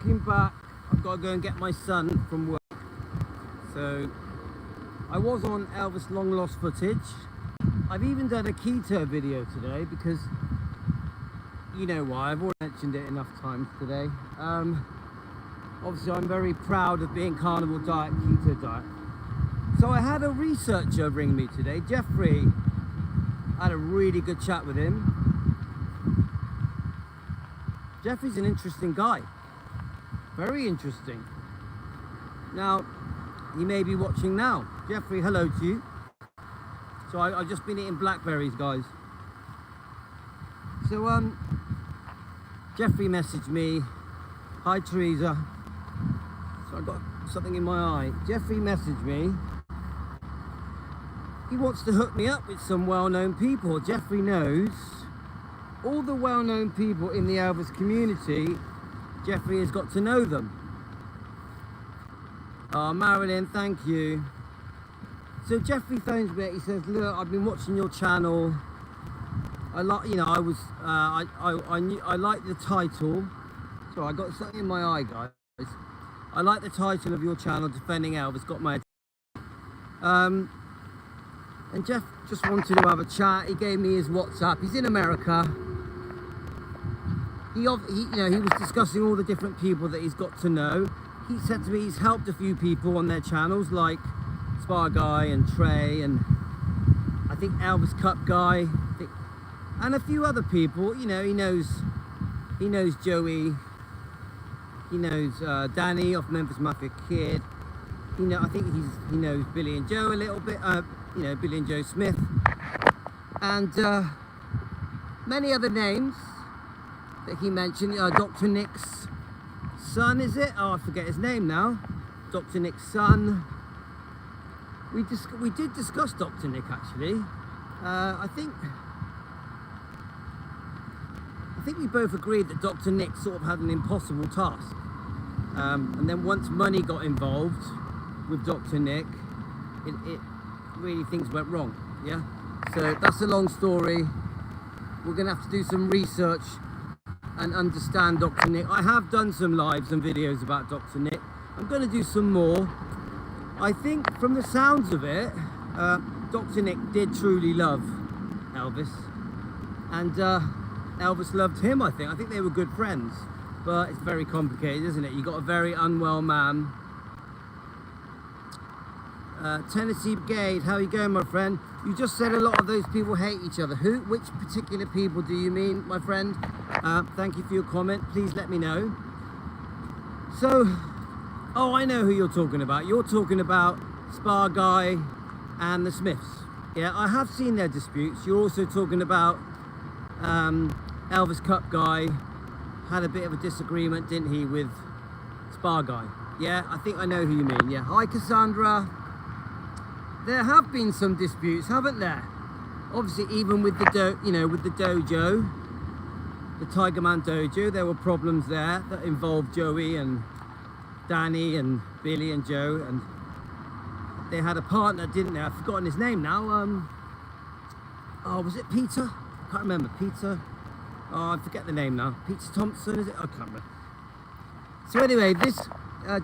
walking back. I've got to go and get my son from work. So I was on Elvis long lost footage. I've even done a keto video today because you know why, I've already mentioned it enough times today. Obviously I'm very proud of being carnivore diet, keto diet. So I had a researcher ring me today, Jeffrey. I had a really good chat with him. Jeffrey's an interesting guy, very interesting. Now, he may be watching now. Jeffrey, hello to you. So I've just been eating blackberries, guys. So Jeffrey messaged me, hi Teresa. So I got something in my eye. Jeffrey messaged me. He wants to hook me up with some well-known people. Jeffrey knows all the well-known people in the Elvis community. Jeffrey has got to know them. Oh, Marilyn, thank you. So Jeffrey phones me. He says, "Look, I've been watching your channel. I like, you know, I like the title. So I got something in my eye, guys. I like the title of your channel, Defending Elvis. Got my and Jeff just wanted to have a chat. He gave me his WhatsApp. He's in America. He you know, he was discussing all the different people that he's got to know. He said to me he's helped a few people on their channels, like Spar Guy and Trey, and I think Elvis Cup Guy, and a few other people. You know, he knows Joey. He knows Danny off Memphis Mafia Kid. You know, I think he knows Billy and Joe a little bit. You know, Billy and Joe Smith, and many other names that he mentioned. Dr. Nick's son, is it? Oh, I forget his name now. Dr. Nick's son. We did discuss Dr. Nick actually. I think we both agreed that Dr. Nick sort of had an impossible task. And then once money got involved with Dr. Nick, it really things went wrong. Yeah. So that's a long story. We're gonna have to do some research and understand Dr. Nick. I have done some lives and videos about Dr. Nick. I'm going to do some more. I think from the sounds of it, Dr. Nick did truly love Elvis, and Elvis loved him. I think they were good friends, but it's very complicated, isn't it? You got a very unwell man. Tennessee Brigade, how are you going, my friend? You just said a lot of those people hate each other. Which particular people do you mean, my friend? Thank you for your comment. Please let me know. So, oh, I know who you're talking about. You're talking about Spar Guy and the Smiths. Yeah, I have seen their disputes. You're also talking about Elvis Cup Guy. Had a bit of a disagreement, didn't he, with Spar Guy? Yeah, I think I know who you mean. Yeah. Hi, Cassandra. There have been some disputes, haven't there? Obviously, even with the dojo, the Tiger Man dojo, there were problems there that involved Joey and Danny and Billy and Joe, and they had a partner, didn't they? I've forgotten his name now. Oh, was it Peter? I can't remember. Peter. Oh, I forget the name now. Peter Thompson, is it? I can't remember. So anyway, this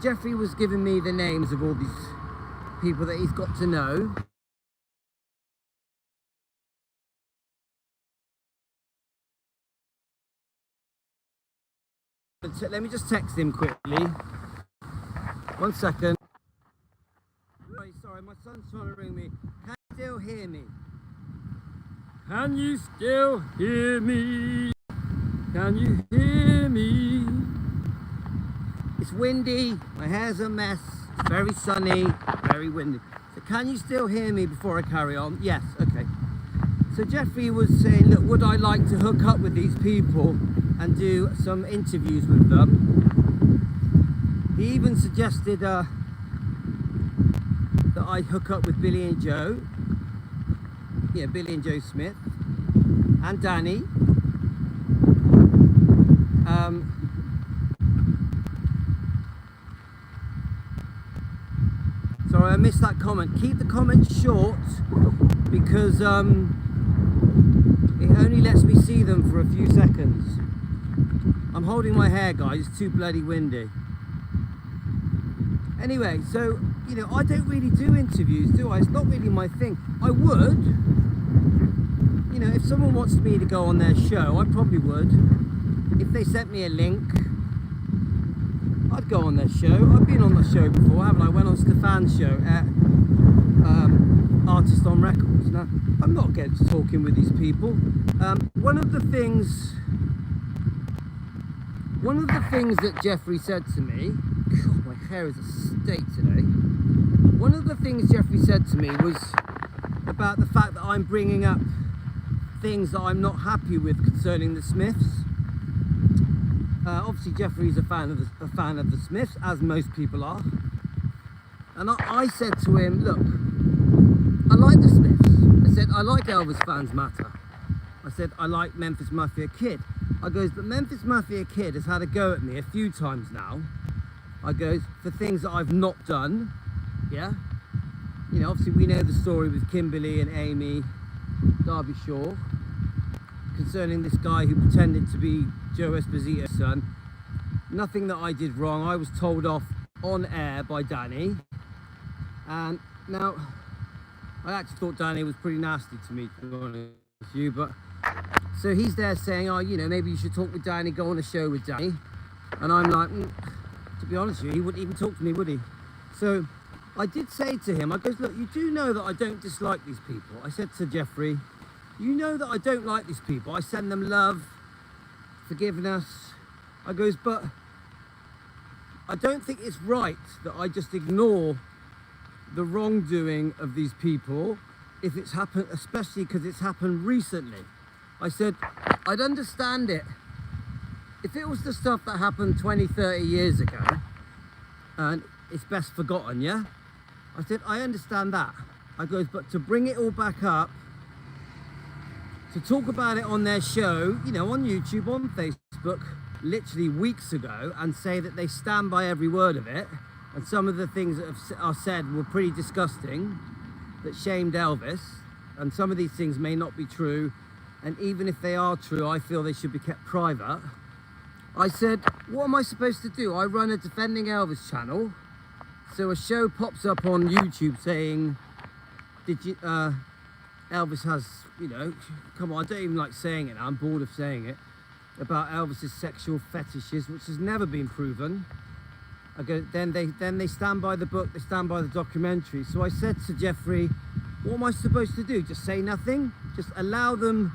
Jeffrey was giving me the names of all these people that he's got to know. Let me just text him quickly. 1 second. Sorry, my son's trying to ring me. Can you still hear me? Can you still hear me? Can you hear me? It's windy, my hair's a mess, it's very sunny, very windy. So can you still hear me before I carry on? Yes, okay. So Jeffrey was saying, look, would I like to hook up with these people and do some interviews with them? He even suggested that I hook up with Billy and Joe. Yeah, Billy and Joe Smith. And Danny. Sorry, I missed that comment. Keep the comments short because it only lets me see them for a few seconds. I'm holding my hair, guys, it's too bloody windy. Anyway, so, you know, I don't really do interviews, do I? It's not really my thing. I would, you know, if someone wants me to go on their show, I probably would. If they sent me a link, I'd go on their show. I've been on the show before, haven't I? I went on Stefan's show at Artist on Records. Now, I'm not against talking with these people. One of the things that Jeffrey said to me, God, my hair is a state today. One of the things Jeffrey said to me was about the fact that I'm bringing up things that I'm not happy with concerning the Smiths. Obviously, Jeffrey's a fan of the Smiths, as most people are. And I said to him, look, I like the Smiths. I said, I like Elvis Fans Matter. I said, I like Memphis Mafia Kid. I goes, but Memphis Mafia Kid has had a go at me a few times now. I goes, for things that I've not done, yeah? You know, obviously we know the story with Kimberly and Amy Derbyshire concerning this guy who pretended to be Joe Esposito's son. Nothing that I did wrong. I was told off on air by Danny. And now, I actually thought Danny was pretty nasty to me, to be honest with you, but so he's there saying, oh, you know, maybe you should talk with Danny, go on a show with Danny. And I'm like, to be honest with you, he wouldn't even talk to me, would he? So I did say to him, I goes, look, you do know that I don't dislike these people. I said to Jeffrey, you know that I don't like these people. I send them love, forgiveness. I goes, but I don't think it's right that I just ignore the wrongdoing of these people if it's happened, especially because it's happened recently. I said, I'd understand it if it was the stuff that happened 20, 30 years ago and it's best forgotten, yeah? I said, I understand that. I goes, but to bring it all back up, to talk about it on their show, you know, on YouTube, on Facebook, literally weeks ago, and say that they stand by every word of it, and some of the things that are said were pretty disgusting, that shamed Elvis, and some of these things may not be true, and even if they are true, I feel they should be kept private. I said, what am I supposed to do? I run a Defending Elvis channel, so a show pops up on YouTube saying, did you, Elvis has, you know, come on, I don't even like saying it now, I'm bored of saying it, about Elvis's sexual fetishes, which has never been proven. I go, then they stand by the book, they stand by the documentary. So I said to Jeffrey, what am I supposed to do? Just say nothing? Just allow them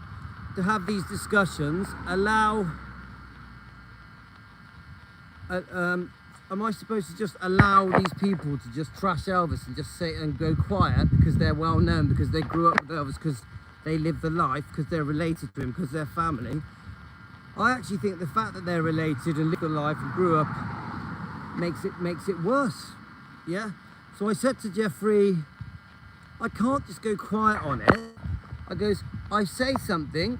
to have these discussions, allow, am I supposed to just allow these people to just trash Elvis and just say and go quiet because they're well known, because they grew up with Elvis, because they live the life, because they're related to him, because they're family? I actually think the fact that they're related and live the life and grew up makes it worse, yeah? So I said to Jeffrey, I can't just go quiet on it. I goes, I say something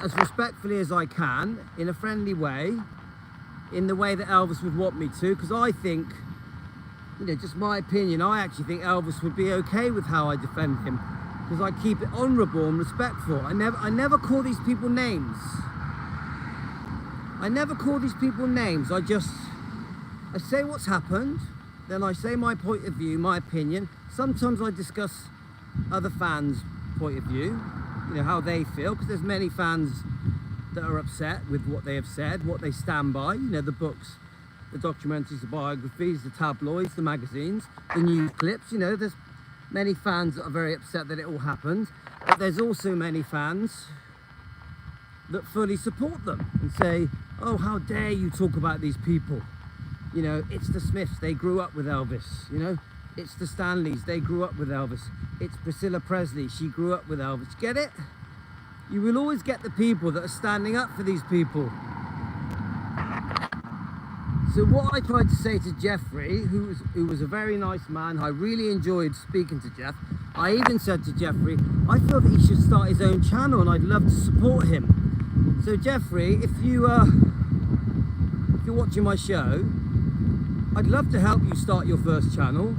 as respectfully as I can, in a friendly way, in the way that Elvis would want me to, because I think, you know, just my opinion, I actually think Elvis would be okay with how I defend him, because I keep it honourable and respectful. I never call these people names. I never call these people names. I say what's happened, then I say my point of view, my opinion. Sometimes I discuss other fans' point of view, you know, how they feel, because there's many fans that are upset with what they have said, what they stand by, you know, the books, the documentaries, the biographies, the tabloids, the magazines, the news clips, you know, there's many fans that are very upset that it all happened, but there's also many fans that fully support them and say, oh, how dare you talk about these people? You know, it's the Smiths, they grew up with Elvis, you know? It's the Stanleys, they grew up with Elvis. It's Priscilla Presley, she grew up with Elvis. Get it? You will always get the people that are standing up for these people. So what I tried to say to Jeffrey, who was a very nice man, I really enjoyed speaking to Jeff. I even said to Jeffrey, I feel that he should start his own channel and I'd love to support him. So Jeffrey, if you're watching my show, I'd love to help you start your first channel.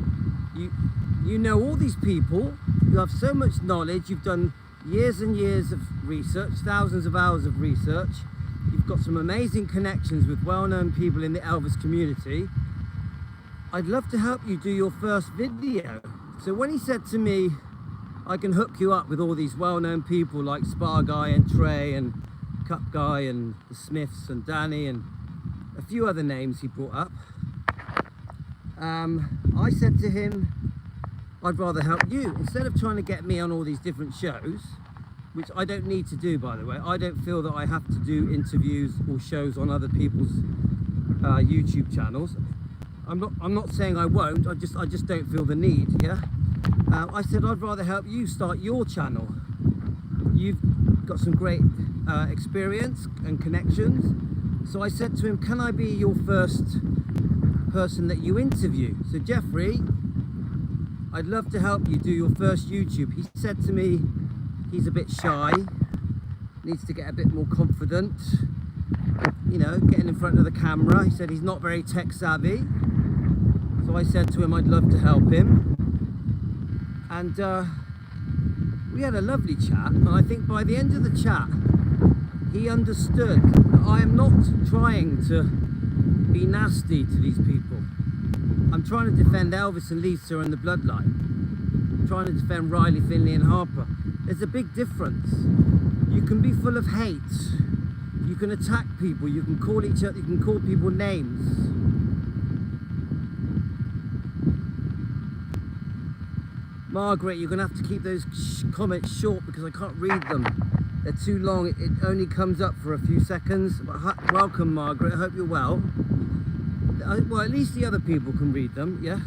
You know all these people, you have so much knowledge, you've done years and years of research, thousands of hours of research. You've you've got some amazing connections with well-known people in the Elvis community. I'd love to help you do your first video. So when he said to me, I can hook you up with all these well-known people like Spar Guy and Trey and Cup Guy and the Smiths and Danny and a few other names he brought up, I said to him, I'd rather help you. Instead of trying to get me on all these different shows, which I don't need to do, by the way. I don't feel that I have to do interviews or shows on other people's YouTube channels. I'm not saying I won't, I just don't feel the need, yeah? I said I'd rather help you start your channel. You've got some great experience and connections. So I said to him, can I be your first person that you interview? So Jeffrey, I'd love to help you do your first YouTube. He said to me, he's a bit shy, needs to get a bit more confident, you know, getting in front of the camera. He said he's not very tech savvy. So I said to him I'd love to help him. And we had a lovely chat. And I think by the end of the chat, he understood that I am not trying to be nasty to these people. I'm trying to defend Elvis and Lisa and the bloodline. I'm trying to defend Riley, Finley and Harper. There's a big difference. You can be full of hate. You can attack people. You can call each other. You can call people names. Margaret, you're gonna have to keep those comments short because I can't read them. They're too long. It only comes up for a few seconds. But welcome, Margaret. I hope you're well. Well, at least the other people can read them. Yeah.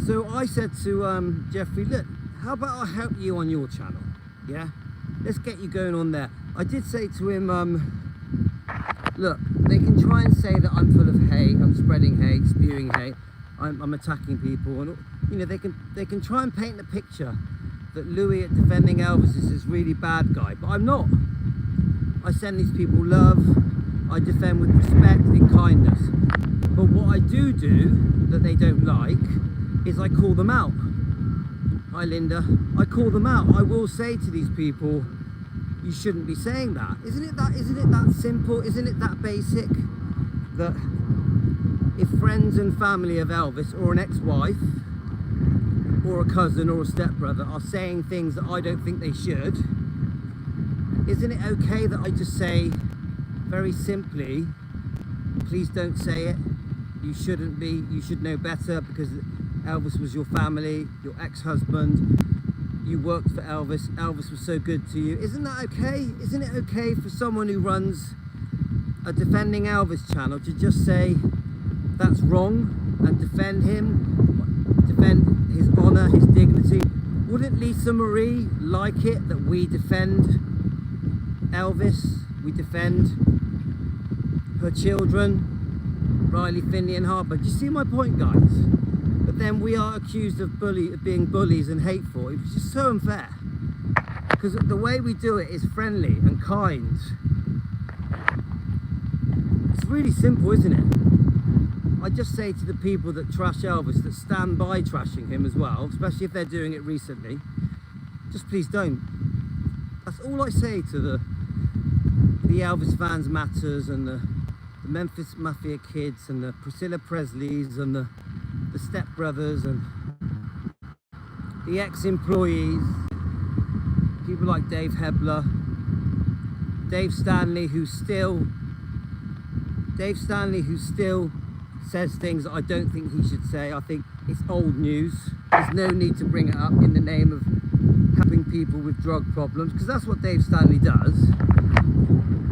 So I said to Jeffrey, look, how about I help you on your channel? Yeah, let's get you going on there. I did say to him, look, they can try and say that I'm full of hate, I'm spreading hate, spewing hate, I'm attacking people, and you know, they can try and paint the picture that Louis at Defending Elvis is this really bad guy, but I'm not. I send these people love, I defend with respect and kindness. But what I do that they don't like is I call them out. Hi Linda, I call them out. I will say to these people, you shouldn't be saying that. Isn't it that simple? Isn't it that basic? That if friends and family of Elvis or an ex-wife or a cousin or a stepbrother are saying things that I don't think they should, isn't it okay that I just say very simply, please don't say it, you shouldn't be, you should know better because Elvis was your family, your ex-husband, you worked for Elvis, Elvis was so good to you. Isn't that okay? Isn't it okay for someone who runs a Defending Elvis channel to just say that's wrong and defend him, defend his honor, his dignity? Wouldn't Lisa Marie like it that we defend Elvis, we defend her children, Riley, Finley and Harper? Do you see my point, guys? But then we are accused of being bullies and hateful. It's just so unfair. Because the way we do it is friendly and kind. It's really simple, isn't it? I just say to the people that trash Elvis, that stand by trashing him as well, especially if they're doing it recently, just please don't. That's all I say to the Elvis Fans Matters and the Memphis Mafia kids and the Priscilla Presleys and the stepbrothers and the ex-employees, people like Dave Hebler, Dave Stanley who still says things that I don't think he should say. I think it's old news. There's no need to bring it up in the name of helping people with drug problems, because that's what Dave Stanley does.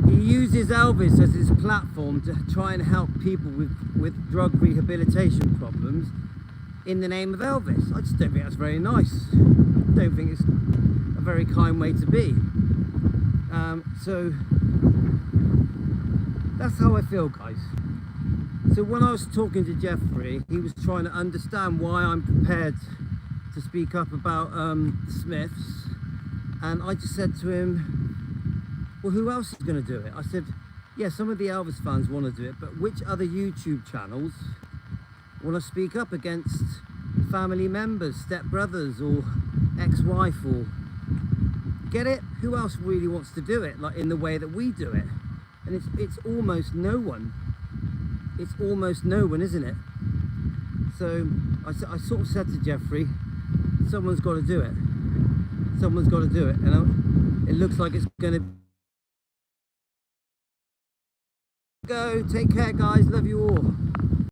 He uses Elvis as his platform to try and help people with drug rehabilitation problems in the name of Elvis. I just don't think that's very nice. I don't think it's a very kind way to be. So that's how I feel, guys. So when I was talking to Jeffrey, he was trying to understand why I'm prepared to speak up about the Smiths, and I just said to him, well, who else is going to do it? I said, yeah, some of the Elvis fans want to do it, but which other YouTube channels want to speak up against family members, stepbrothers, or ex-wife, or get it? Who else really wants to do it, like in the way that we do it? and it's almost no one. It's almost no one, isn't it? So I sort of said to Jeffrey, someone's got to do it. Someone's got to do it, and it looks like it's going to go. Take care, guys. Love you all.